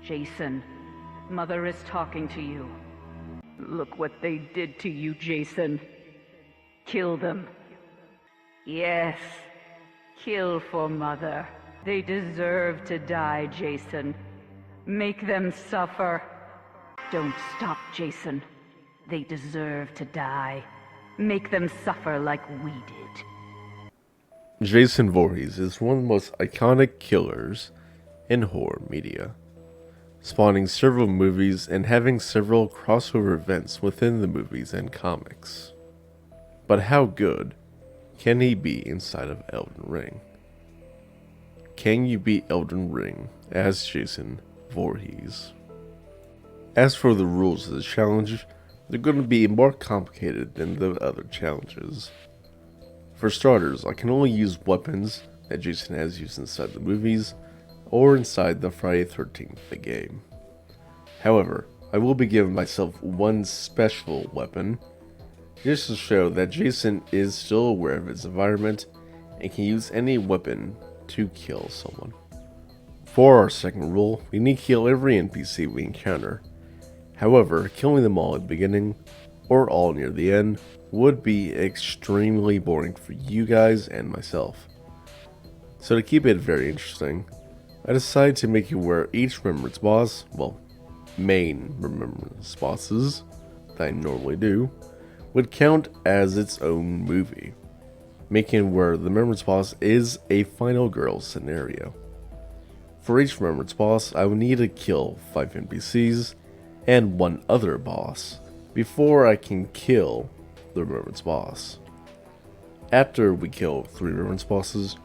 Jason, Mother is talking to you. Look what they did to you, Jason. Kill them. Yes, kill for Mother. They deserve to die, Jason. Make them suffer. Don't stop, Jason. They deserve to die. Make them suffer like we did. Jason Voorhees is one of the most iconic killers in horror media, spawning several movies and having several crossover events within the movies and comics. But how good can he be inside of Elden Ring? Can you beat Elden Ring as Jason Voorhees? As for the rules of the challenge, they're going to be more complicated than the other challenges. For starters, I can only use weapons that Jason has used inside the movies or inside the Friday 13th the game. However, I will be giving myself one special weapon just to show that Jason is still aware of his environment and can use any weapon to kill someone. For our second rule, we need to kill every NPC we encounter. However, killing them all at the beginning or all near the end would be extremely boring for you guys and myself. So to keep it very interesting, I decided to make you aware each remembrance boss, well, main remembrance bosses that I normally do, would count as its own movie, making where the remembrance boss is a final girl scenario. For each remembrance boss, I would need to kill 5 NPCs and one other boss before I can kill the remembrance boss. After we kill 3 remembrance bosses,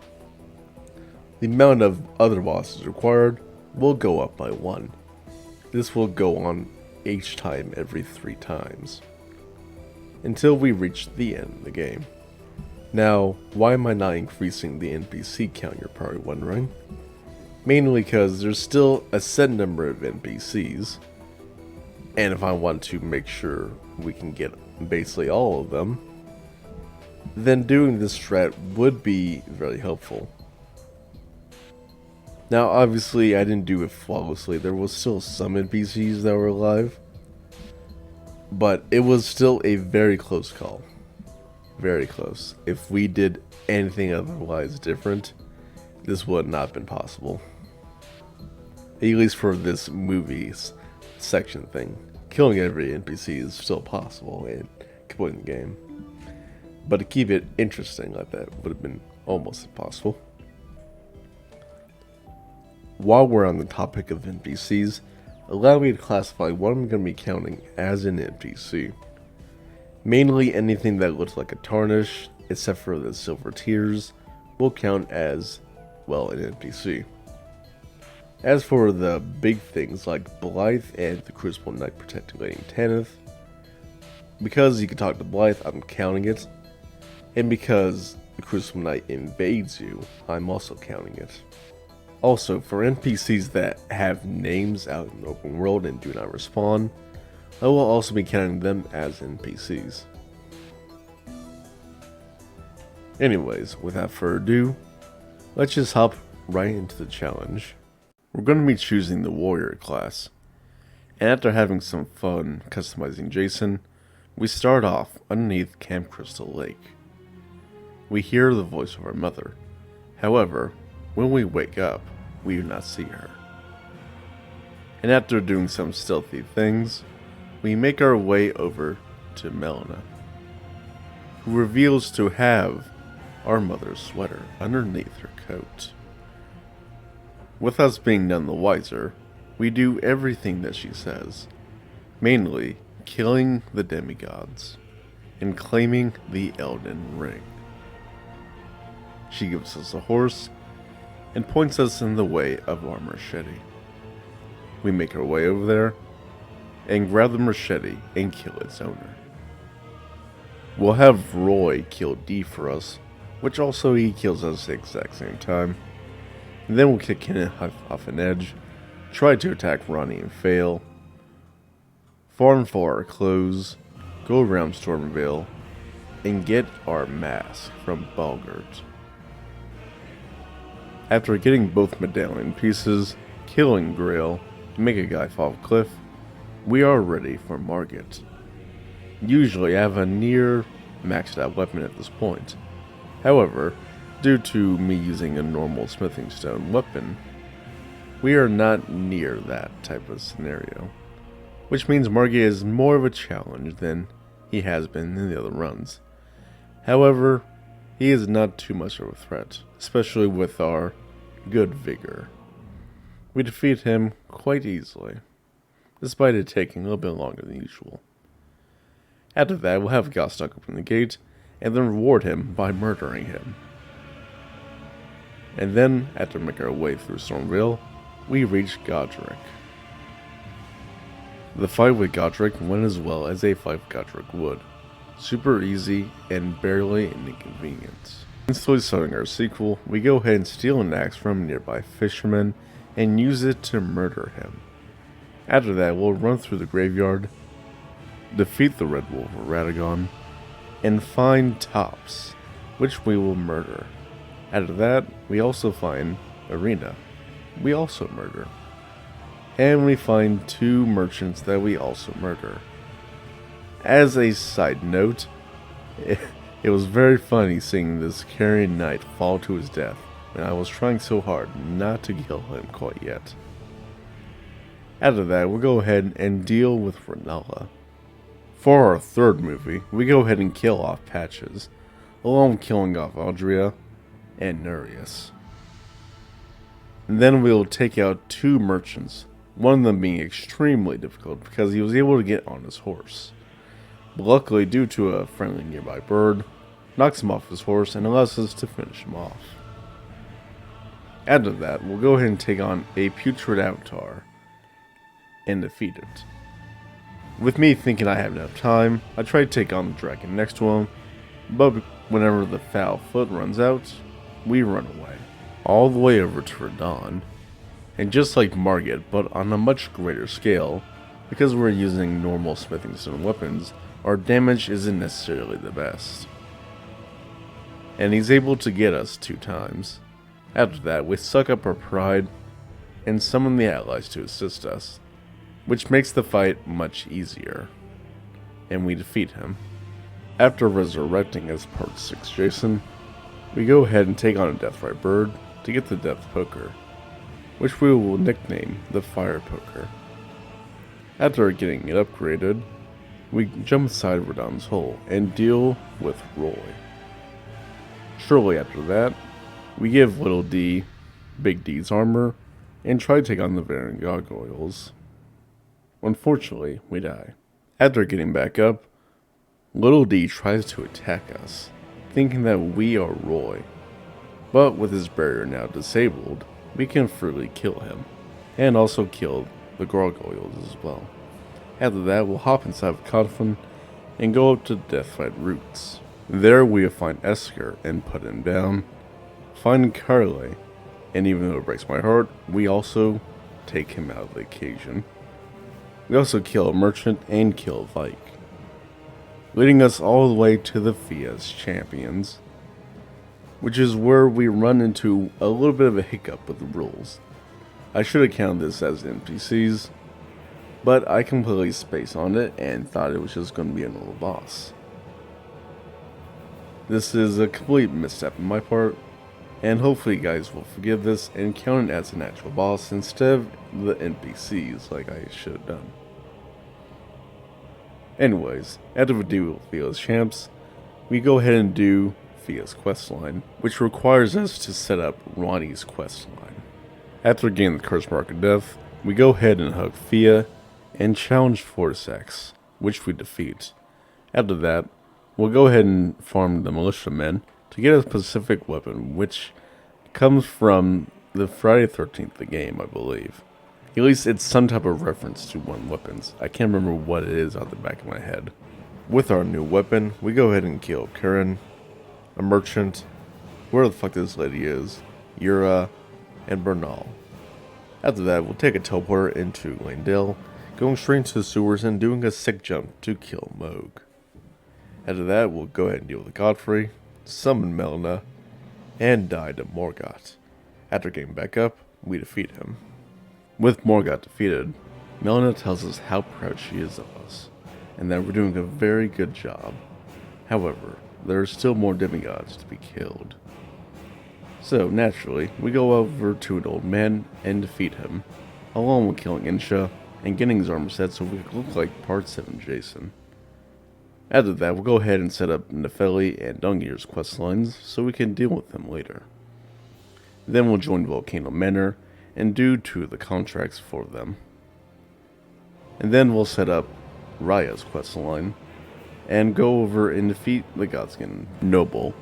the amount of other bosses required will go up by 1. This will go on each time every 3 times, until we reach the end of the game. Now, why am I not increasing the NPC count, you're probably wondering? Mainly because there's still a set number of NPCs, and if I want to make sure we can get basically all of them, then doing this strat would be very helpful. Now obviously I didn't do it flawlessly, there was still some NPCs that were alive, but it was still a very close call. Very close. If we did anything otherwise different, this would not have been possible. At least for this movies section thing. Killing every NPC is still possible in completing the game. But to keep it interesting like that would have been almost impossible. While we're on the topic of NPCs, allow me to classify what I'm going to be counting as an NPC. Mainly anything that looks like a tarnish, except for the silver tears, will count as, well, an NPC. As for the big things like Blythe and the Crucible Knight protecting Lady Tanith, because you can talk to Blythe, I'm counting it, and because the Crucible Knight invades you, I'm also counting it. Also, for NPCs that have names out in the open world and do not respawn, I will also be counting them as NPCs. Anyways, without further ado, let's just hop right into the challenge. We're going to be choosing the warrior class, and after having some fun customizing Jason, we start off underneath Camp Crystal Lake. We hear the voice of our mother. However, when we wake up, we do not see her. And after doing some stealthy things, we make our way over to Malenia, who reveals to have our mother's sweater underneath her coat. With us being none the wiser, we do everything that she says, mainly killing the demigods and claiming the Elden Ring. She gives us a horse and points us in the way of our machete. We make our way over there and grab the machete and kill its owner. We'll have Roy kill D for us, which also he kills us at the exact same time. And then we'll kick Kenneth off an edge, try to attack Ronnie and fail, farm for our clothes, go around Stormveil, and get our mask from Balgert. After getting both medallion pieces, killing Grail, make a guy fall off a cliff, we are ready for Margit. Usually I have a near maxed out weapon at this point. However, due to me using a normal smithing stone weapon, we are not near that type of scenario, which means Margit is more of a challenge than he has been in the other runs. However, he is not too much of a threat, especially with our good vigor. We defeat him quite easily, despite it taking a little bit longer than usual. After that, we'll have Gostok open the gate, and then reward him by murdering him. And then, after making our way through Stormveil, we reach Godric. The fight with Godric went as well as a fight with Godric would. Super easy and barely an inconvenience. Instantly starting our sequel, we go ahead and steal an axe from a nearby fisherman and use it to murder him. After that, we'll run through the graveyard, defeat the Red Wolf of Radagon, and find Tops, which we will murder. After that, we also find Arena. We also murder. And we find 2 merchants that we also murder. As a side note, it was very funny seeing this carrion knight fall to his death, and I was trying so hard not to kill him quite yet. After that, we'll go ahead and deal with Renala. For our third movie, we go ahead and kill off Patches, along with killing off Audria and Nurius. And then we'll take out 2 merchants, one of them being extremely difficult because he was able to get on his horse. But luckily, due to a friendly nearby bird, knocks him off his horse and allows us to finish him off. After that, we'll go ahead and take on a putrid avatar and defeat it. With me thinking I have enough time, I try to take on the dragon next to him, but whenever the foul foot runs out, we run away. All the way over to Radahn, and just like Margit, but on a much greater scale, because we're using normal smithing stone weapons, our damage isn't necessarily the best. And he's able to get us 2 times. After that, we suck up our pride and summon the allies to assist us, which makes the fight much easier, and we defeat him. After resurrecting as part 6 Jason, we go ahead and take on a Deathrite bird to get the Death Poker, which we will nickname the Fire Poker. After getting it upgraded, we jump inside Radahn's hole and deal with Roy. Shortly after that, we give Little D Big D's armor and try to take on the Varan Gargoyles. Unfortunately, we die. After getting back up, Little D tries to attack us, thinking that we are Roy. But with his barrier now disabled, we can freely kill him, and also kill the gargoyles as well. After that, we'll hop inside of Coffin and go up to Deathrite Roots. There we will find Esker and put him down, find Carly, and even though it breaks my heart, we also take him out of the occasion. We also kill a merchant and kill Vike, leading us all the way to the Fia's champions, which is where we run into a little bit of a hiccup with the rules. I should have counted this as NPCs, but I completely spaced on it and thought it was just going to be a normal boss. This is a complete misstep on my part, and hopefully you guys will forgive this and count it as an actual boss instead of the NPCs like I should have done. Anyways, after we deal with Fia's champs, we go ahead and do Fia's questline, which requires us to set up Ronnie's questline. After getting the curse mark of death, we go ahead and hug Fia and challenge Forcex, which we defeat. After that, we'll go ahead and farm the militiamen to get a specific weapon, which comes from the Friday the 13th the game, I believe. At least it's some type of reference to one of the weapons. I can't remember what it is out the back of my head. With our new weapon, we go ahead and kill Karen, a merchant, where the fuck this lady is, Yura, and Bernal. After that, we'll take a teleporter into Landale, going straight into the sewers and doing a sick jump to kill Mohg. After that, we'll go ahead and deal with Godfrey, summon Malenia, and die to Morgoth. After getting back up, we defeat him. With Mohg got defeated, Malenia tells us how proud she is of us, and that we're doing a very good job. However, there are still more demigods to be killed. So, naturally, we go over to an old man and defeat him, along with killing Insha and getting his armor set so we look like Part 7 Jason. After that, we'll go ahead and set up Nefeli and Dungir's questlines so we can deal with them later. Then we'll join Volcano Manor and do 2 of the contracts for them. And then we'll set up Raya's questline and go over and defeat the Godskin Noble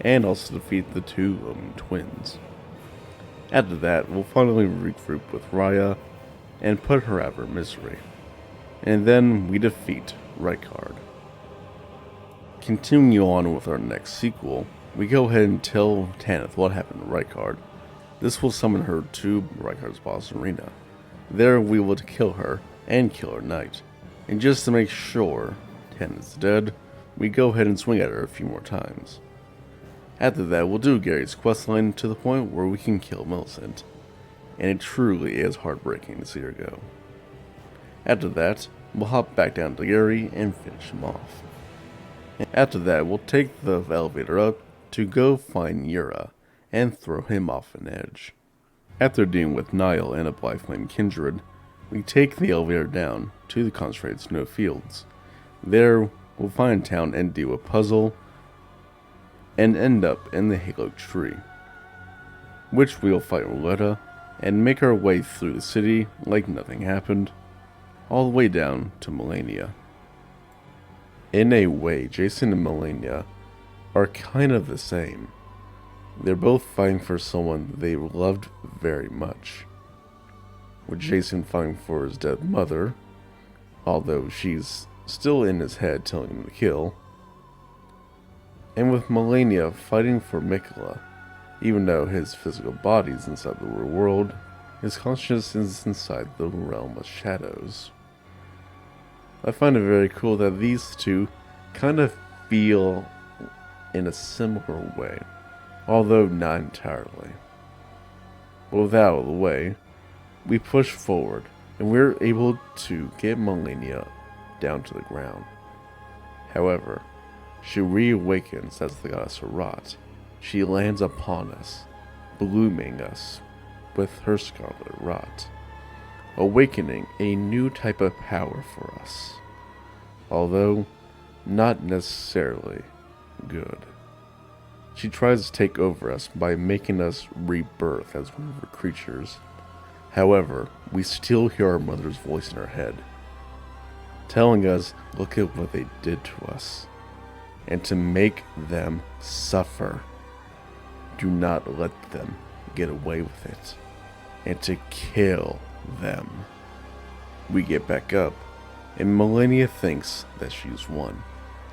and also defeat the 2 twins. After that, we'll finally regroup with Raya and put her out of her misery. And then we defeat Rykard. Continuing on with our next sequel, we go ahead and tell Tanith what happened to Rykard. This will summon her to Rykard's boss arena. There we will kill her and kill her knight. And just to make sure Tanith's dead, we go ahead and swing at her a few more times. After that, we'll do Gary's questline to the point where we can kill Millicent. And it truly is heartbreaking to see her go. After that, we'll hop back down to Gary and finish him off. After that, we'll take the elevator up to go find Yura and throw him off an edge. After dealing with Niall and a Blyflame kindred, we take the elevator down to the concentrated snow fields. There, we'll find town and do a puzzle, and end up in the Haligtree, which we'll fight Roletta and make our way through the city like nothing happened, all the way down to Malenia. In a way, Jason and Malenia are kind of the same. They're both fighting for someone they loved very much, with Jason fighting for his dead mother, although she's still in his head telling him to kill, and with Malenia fighting for Mikola, even though his physical body is inside the real world, his consciousness is inside the realm of shadows. I find it very cool that these two kind of feel in a similar way, although not entirely. But with that out of the way, we push forward, and we're able to get Malenia down to the ground. However, she reawakens as the goddess Arat. She lands upon us, blooming us with her scarlet rot, awakening a new type of power for us, although not necessarily good. She tries to take over us by making us rebirth as river creatures. However, we still hear our mother's voice in our head, telling us, look at what they did to us, and to make them suffer. Do not let them get away with it, and to kill them. We get back up, and Malenia thinks that she's won,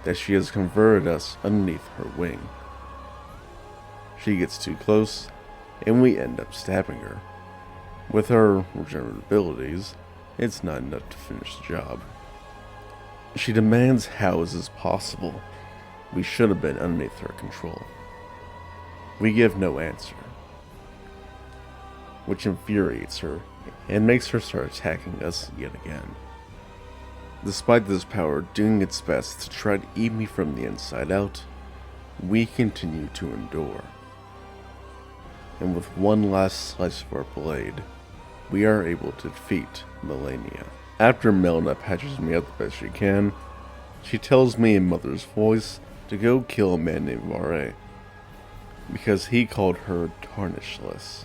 that she has converted us underneath her wing. She gets too close, and we end up stabbing her. With her regenerative abilities, it's not enough to finish the job. She demands how is this possible? We should have been underneath her control. We give no answer, which infuriates her and makes her start attacking us yet again. Despite this power doing its best to try to eat me from the inside out, we continue to endure. And with one last slice of our blade, we are able to defeat Malenia. After Melina patches me up the best she can, she tells me in Mother's voice to go kill a man named Vare, because he called her tarnishless.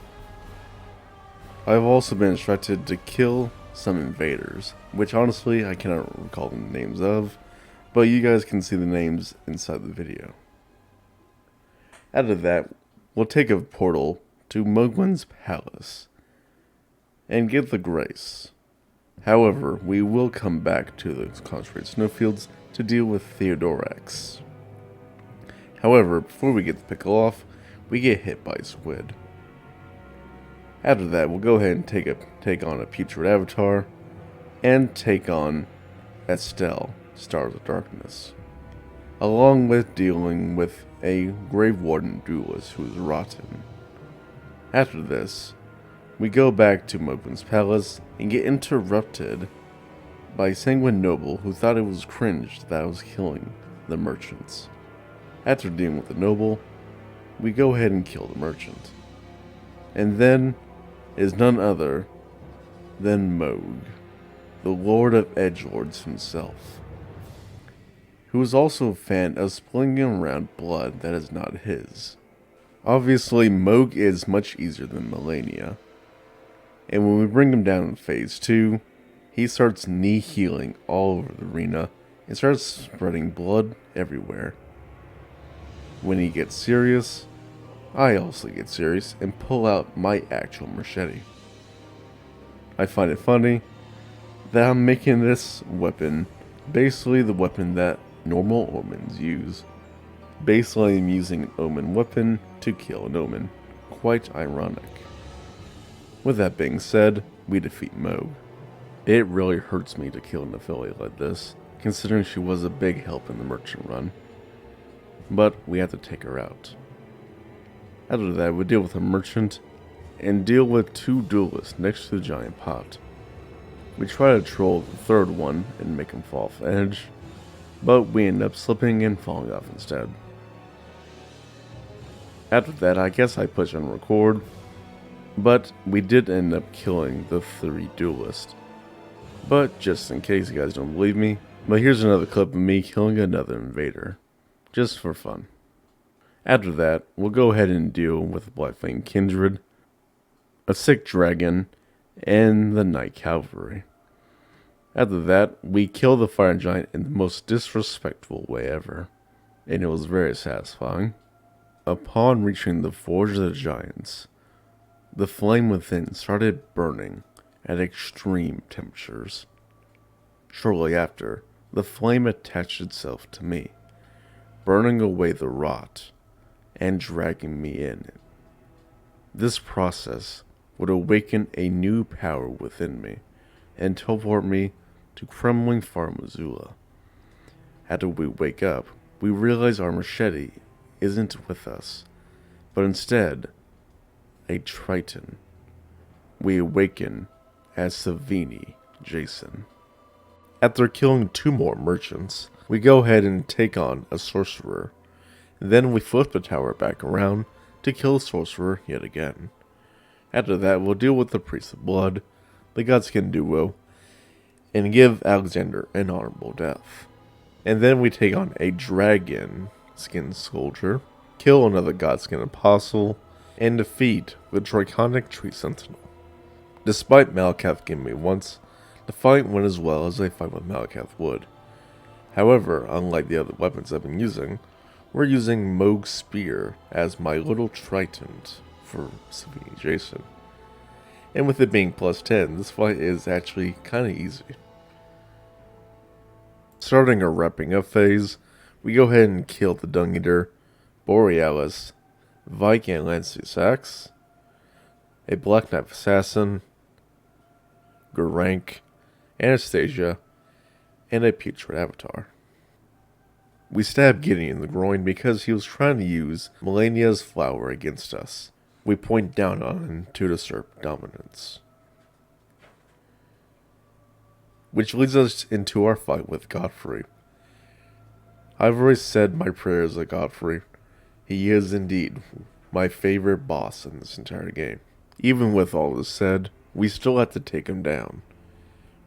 I've also been instructed to kill some invaders, which honestly I cannot recall the names of, but you guys can see the names inside the video. After that, we'll take a portal to Mohgwyn's palace and get the grace. However, we will come back to the concentrated snowfields to deal with Theodorax. However, before we get the pickle off, we get hit by a squid. After that, we'll go ahead and take on a putrid avatar and take on Estelle, Star of the Darkness, along with dealing with a Grave Warden duelist who is rotten. After this, We go back to Mohg's palace and get interrupted by a sanguine noble who thought it was cringe that I was killing the merchants. After dealing with the noble, we go ahead and kill the merchant. And then is none other than Mohg, the Lord of Edgelords himself, who is also a fan of splinging around blood that is not his. Obviously, Mohg is much easier than Malenia, and when we bring him down in phase 2, he starts knee healing all over the arena and starts spreading blood everywhere. When he gets serious, I also get serious and pull out my actual machete. I find it funny that I'm making this weapon basically the weapon that normal omens use. Basically, I'm using an omen weapon to kill an omen. Quite ironic. With that being said, we defeat Mohg. It really hurts me to kill an affiliate like this, considering she was a big help in the merchant run. But we have to take her out. After that, we deal with a merchant and deal with 2 duelists next to the giant pot. We try to troll the third one and make him fall off the edge, but we end up slipping and falling off instead. After that, I guess I push on record, but we did end up killing the 3 duelists. But just in case you guys don't believe me, but here's another clip of me killing another invader, just for fun. After that, we'll go ahead and deal with the Black Flame Kindred, a sick dragon, and the Night Cavalry. After that, we kill the Fire Giant in the most disrespectful way ever, and it was very satisfying. Upon reaching the Forge of the Giants, the flame within started burning at extreme temperatures. Shortly after, the flame attached itself to me, burning away the rot and dragging me in. This process would awaken a new power within me and teleport me to Crumbling Farum Azula. After we wake up, we realize our machete isn't with us, but instead a Triton. We awaken as Savini Jason. After killing 2 more merchants, we go ahead and take on a sorcerer. Then we flip the tower back around to kill the sorcerer yet again. After that, we'll deal with the Priest of Blood, the Godskin duo, and give Alexander an honorable death. And then we take on a dragon skin soldier, kill another Godskin apostle, and defeat the draconic tree sentinel. Despite Malakath giving me once, the fight went as well as a fight with Malakath would. However, unlike the other weapons I've been using, we're using Mohg's spear as my little trident for Savini Jason. And with it being plus 10, this fight is actually kinda easy. Starting our wrapping up phase, we go ahead and kill the Dung Eater, Borealis, Viking Lancesax, a Black Knife Assassin, Geraint, Anastasia, and a Putrid Avatar. We stab Gideon in the groin because he was trying to use Malenia's flower against us. We point down on him to usurp dominance. Which leads us into our fight with Godfrey. I've already said my prayers at Godfrey. He is indeed my favorite boss in this entire game. Even with all this said, we still have to take him down.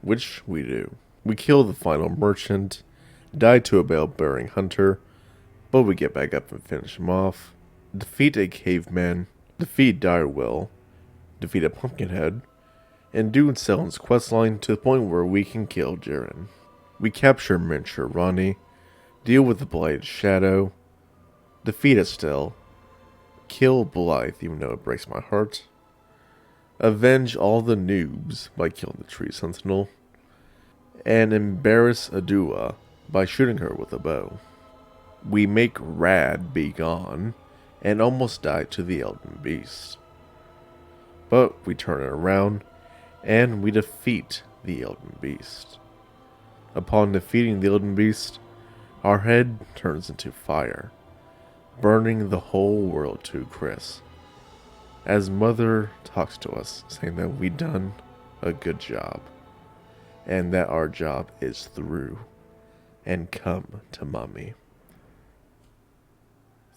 Which we do. We kill the final merchant, die to a bale-bearing hunter, but we get back up and finish him off, defeat a caveman, defeat Direwell, defeat a pumpkinhead, and do Selen's questline to the point where we can kill Jiren. We capture miniature Ronnie, deal with the Blighted Shadow, defeat Estelle, kill Blythe even though it breaks my heart, avenge all the noobs by killing the Tree Sentinel, and embarrass Adua by shooting her with a bow. We make Rad be gone, and almost die to the Elden Beast. But we turn it around, and we defeat the Elden Beast. Upon defeating the Elden Beast, our head turns into fire, burning the whole world to a crisp. as Mother talks to us, saying that we done a good job, and that our job is through, and come to Mommy.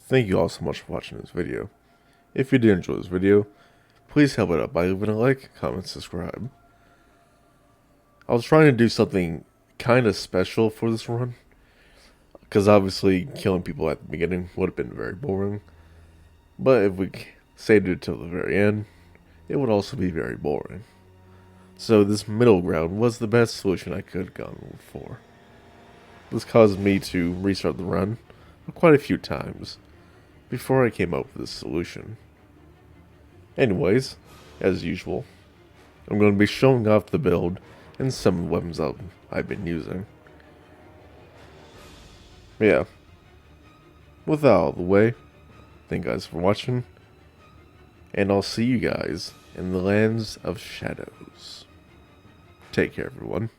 Thank you all so much for watching this video. If you did enjoy this video, please help it out by leaving a like, comment, subscribe. I was trying to do something kind of special for this run, because obviously killing people at the beginning would have been very boring. But if we saved it till the very end, it would also be very boring. So this middle ground was the best solution I could have gone for. This caused me to restart the run quite a few times before I came up with this solution. Anyways, as usual, I'm going to be showing off the build and some of the weapons I've been using. Yeah. With that out of the way, thank you guys for watching, and I'll see you guys in the lands of shadows. Take care, everyone.